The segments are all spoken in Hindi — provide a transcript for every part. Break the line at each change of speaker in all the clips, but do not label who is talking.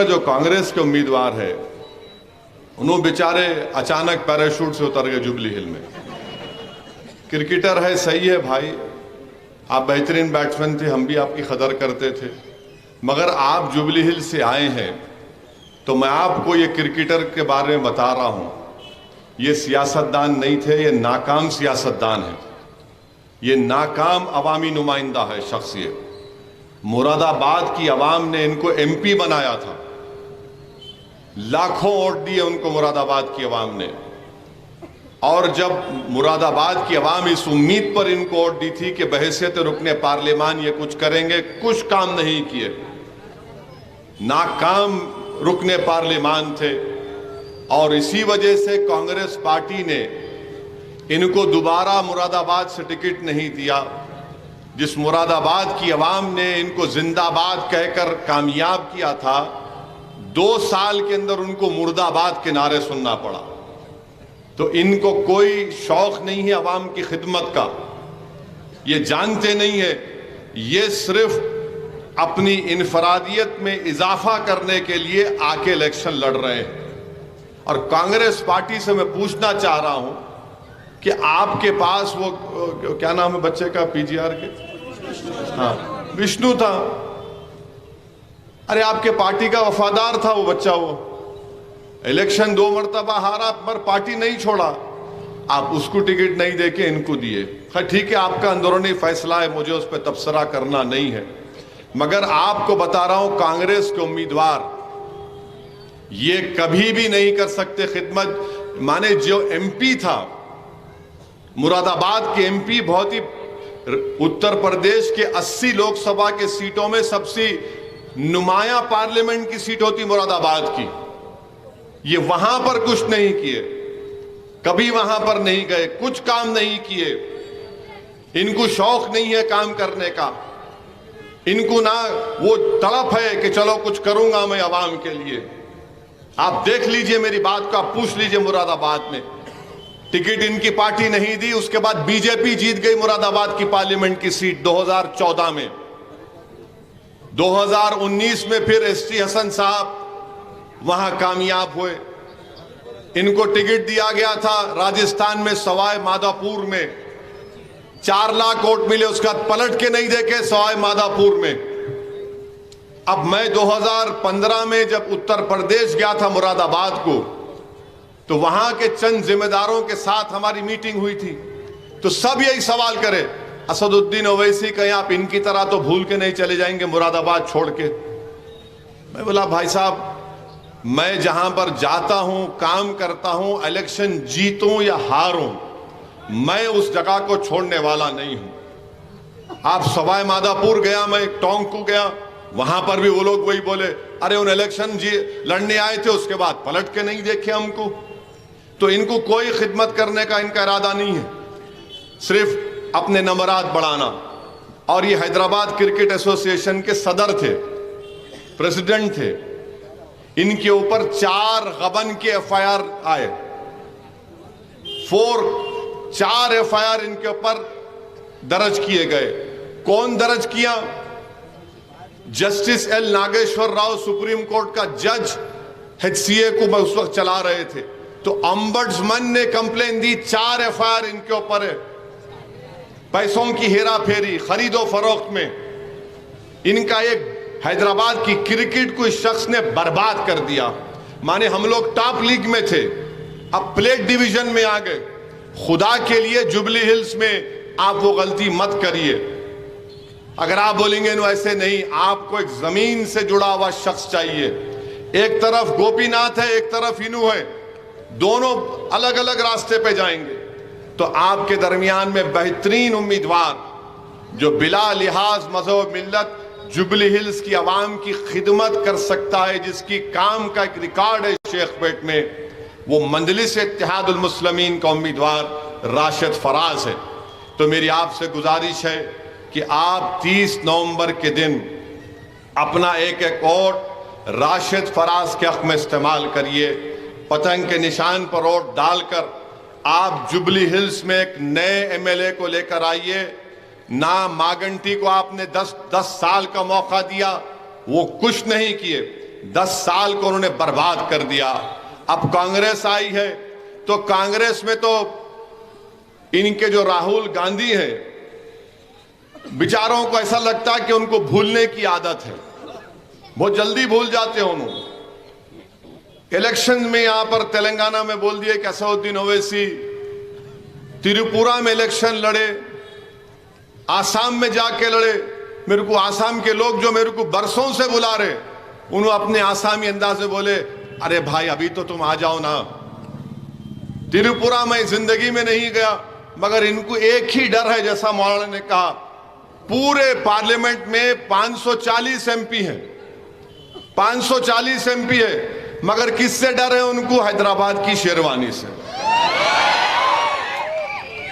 जो कांग्रेस के उम्मीदवार है उन्होंने बेचारे अचानक पैराशूट से उतर गए जुबली हिल में। क्रिकेटर है, सही है भाई, आप बेहतरीन बैट्समैन थे, हम भी आपकी कदर करते थे, मगर आप जुबली हिल से आए हैं तो मैं आपको ये क्रिकेटर के बारे में बता रहा हूं, ये सियासतदान नहीं थे, ये नाकाम सियासतदान है, ये नाकाम अवामी नुमाइंदा है शख्सियत। मुरादाबाद की अवाम ने इनको एमपी बनाया था, लाखों वोट दिए उनको मुरादाबाद की अवाम ने, और जब मुरादाबाद की अवाम इस उम्मीद पर इनको वोट दी थी कि बहैसियत रुकने पार्लियामान ये कुछ करेंगे, कुछ काम नहीं किए, नाकाम रुकने पार्लियामान थे। और इसी वजह से कांग्रेस पार्टी ने इनको दोबारा मुरादाबाद से टिकट नहीं दिया। जिस मुरादाबाद की अवाम ने इनको जिंदाबाद कहकर कामयाब किया था, 2 साल के अंदर उनको मुर्दाबाद के नारे सुनना पड़ा। तो इनको कोई शौक नहीं है अवाम की खिदमत का, ये जानते नहीं है, ये सिर्फ अपनी इनफरादियत में इजाफा करने के लिए आके इलेक्शन लड़ रहे हैं। और कांग्रेस पार्टी से मैं पूछना चाह रहा हूं कि आपके पास वो क्या नाम है बच्चे का, पीजीआर के, हाँ विष्णु था, अरे आपके पार्टी का वफादार था वो बच्चा, वो इलेक्शन 2 मरतबा हारा पर पार्टी नहीं छोड़ा, आप उसको टिकट नहीं देके इनको दिए। खैर ठीक है, आपका अंदरूनी फैसला है, मुझे उस पर तबसरा करना नहीं है, मगर आपको बता रहा हूं कांग्रेस के उम्मीदवार ये कभी भी नहीं कर सकते खिदमत। माने जो एमपी था, मुरादाबाद के एमपी, बहुत ही उत्तर प्रदेश के 80 लोकसभा के सीटों में सबसे नुमाया पार्लियामेंट की सीट होती मुरादाबाद की, ये वहां पर कुछ नहीं किए, कभी वहां पर नहीं गए, कुछ काम नहीं किए, इनको शौक नहीं है काम करने का, इनको ना वो तड़प है कि चलो कुछ करूंगा मैं अवाम के लिए। आप देख लीजिए मेरी बात को, आप पूछ लीजिए मुरादाबाद में टिकट इनकी पार्टी नहीं दी, उसके बाद बीजेपी जीत गई मुरादाबाद की पार्लियामेंट की सीट 2014 में। 2019 में फिर एसटी हसन साहब वहां कामयाब हुए, इनको टिकट दिया गया था राजस्थान में सवाई माधोपुर में, 4 लाख वोट मिले, उसके बाद पलट के नहीं देखे सवाई माधोपुर में। अब मैं 2015 में जब उत्तर प्रदेश गया था मुरादाबाद को, तो वहां के चंद जिम्मेदारों के साथ हमारी मीटिंग हुई थी, तो सब यही सवाल करे, असदुद्दीन ओवैसी कहीं आप इनकी तरह तो भूल के नहीं चले जाएंगे मुरादाबाद छोड़ के। मैं बोला भाई साहब, मैं जहां पर जाता हूं, काम करता हूं, इलेक्शन जीतूं या हारूं, मैं उस जगह को छोड़ने वाला नहीं हूं। आप सवाई माधोपुर गया, मैं टोंक को गया, वहां पर भी वो लोग वही बोले, अरे उन इलेक्शन लड़ने आए थे, उसके बाद पलट के नहीं देखे हमको। तो इनको कोई खिदमत करने का इनका इरादा नहीं है, सिर्फ अपने नंबरात बढ़ाना। और ये हैदराबाद क्रिकेट एसोसिएशन के सदर थे, प्रेसिडेंट थे, इनके ऊपर 4 गबन के एफआईआर आए, 4 एफआईआर इनके ऊपर दर्ज किए गए। कौन दर्ज किया? Justice L Nageswara Rao, supreme court का जज, एचसीए को उस वक्त चला रहे थे, तो ऑम्बड्समैन ने कंप्लेन दी, 4 एफआईआर इनके ऊपर है, पैसों की हेरा फेरी, खरीदो फरोख्त में। इनका एक हैदराबाद की क्रिकेट को इस शख्स ने बर्बाद कर दिया। माने हम लोग टॉप लीग में थे, अब प्लेट डिवीजन में आ गए। खुदा के लिए जुबली हिल्स में आप वो गलती मत करिए। अगर आप बोलेंगे नो ऐसे नहीं, आपको एक जमीन से जुड़ा हुआ शख्स चाहिए। एक तरफ गोपीनाथ है, एक तरफ इनू है, दोनों अलग अलग रास्ते पे जाएंगे। तो आपके दरमियान में बेहतरीन उम्मीदवार जो बिला लिहाज मजहब मिल्लत जुबली हिल्स की आवाम की खिदमत कर सकता है, जिसकी काम का एक रिकॉर्ड है शेखपेट में, वो मंजलिस इत्तेहादुल मुस्लिमीन का उम्मीदवार राशिद फराज है। तो मेरी आपसे गुजारिश है कि आप 30 नवंबर के दिन अपना एक वोट राशिद फराज के हक में इस्तेमाल करिए। पतंग के निशान पर वोट डालकर आप जुबली हिल्स में एक नए एमएलए को लेकर आइए। ना मागंटी को आपने 10 साल का मौका दिया, वो कुछ नहीं किए। 10 साल को उन्होंने बर्बाद कर दिया। अब कांग्रेस आई है तो कांग्रेस में तो इनके जो राहुल गांधी हैं, बेचारों को ऐसा लगता है कि उनको भूलने की आदत है, बहुत जल्दी भूल जाते हैं उन्होंने। इलेक्शन में यहां पर तेलंगाना में बोल दिए कि असदुद्दीन ओवैसी, त्रिपुरा में इलेक्शन लड़े, आसाम में जाके लड़े। मेरे को आसाम के लोग जो मेरे को बरसों से बुला रहे, उन्होंने अपने आसामी अंदाज में बोले, अरे भाई अभी तो तुम आ जाओ ना। त्रिपुरा में जिंदगी में नहीं गया, मगर इनको एक ही डर है, जैसा मौलाना ने कहा, पूरे पार्लियामेंट में 540 एमपी हैं, 540 एमपी है, मगर किससे डर है उनको? हैदराबाद की शेरवानी से।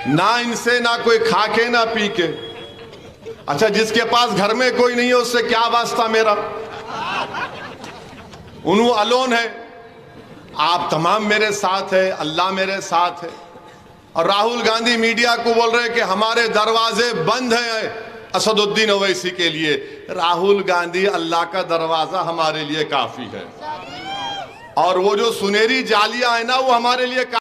ना इनसे ना कोई खा के ना पी के। अच्छा, जिसके पास घर में कोई नहीं है उससे क्या वास्ता मेरा? उन्होंने अलोन है, आप तमाम मेरे साथ है, अल्लाह मेरे साथ है। और राहुल गांधी मीडिया को बोल रहे हैं कि हमारे दरवाजे बंद हैं असदुद्दीन ओवैसी के लिए। राहुल गांधी, अल्लाह का दरवाजा हमारे लिए काफी है, और वो जो सुनहरी जालियां है ना, वो हमारे लिए